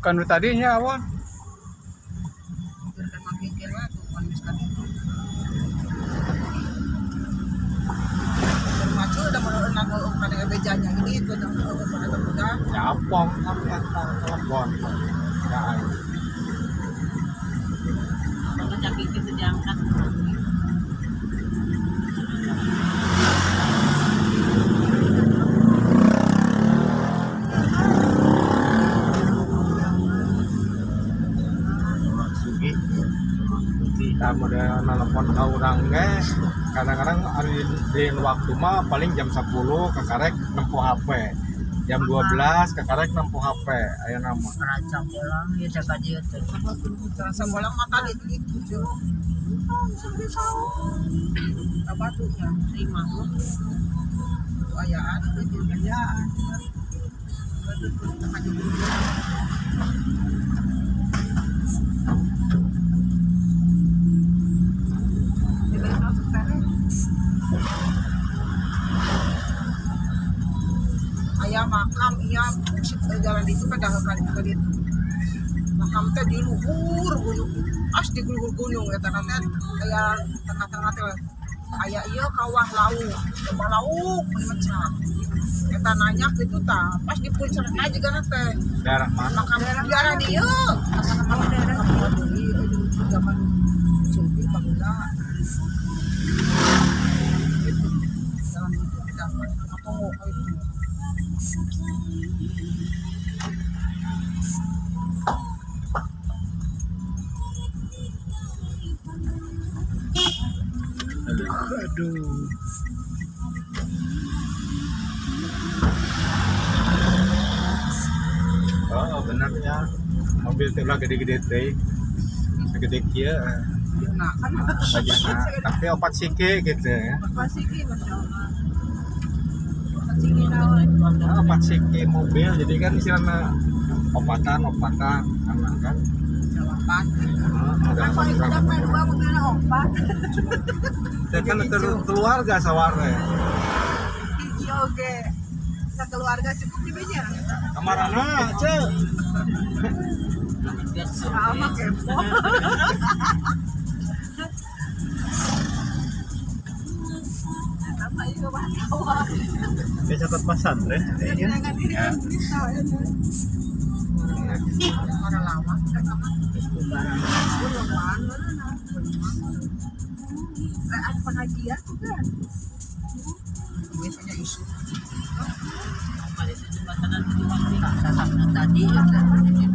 Kanu tadinya awan. Termasuk udah menurut nanggung pada bejanya ini itu udah pada muda. Ya apa telepon. Ya. Kalau caki itu diangkat. Sugi. Kita model telepon ke orang guys. Kadang-kadang hari di waktu mah paling jam 10 kekarek nempuh HP. Jam 12 kekarek nempuh HP. Aya nama. Rancang pulang ya jaga dia tuh. Terasa bolang makan itu. Apa tuh ya? Terima. Ayaan itu ayaan. Ayah makam iya jalan itu pada kali makam teh di luhur gunung as di gunung ya tengah kayak tengah-tengah teh ayah iya kawah lauk coba lauk mencak kita nanya itu tak pas di puncak aja kan teh Daerah mana? makam daerah dia makam daerah dia zaman jadi bangla itu dalam itu kita apa itu Aduh. Oh benar ya. Mobil itu lah gede-gede teh. Segede kia. nah kan Tapi opat sike gitu ya. pasti ki masya Allah Opat sike mobil jadi kan istilahnya opatan karena kan. jawaban Ada udah main dua mobilnya opat ya kan keluarga sawarnya. hiji oge keluarga cukup di benya Kamarana cek. sama kepo apa itu wartawan Dia catat pesantren. Ya. orang lama kan lama ada pengajian juga biasanya isu Pada itu jembatan tadi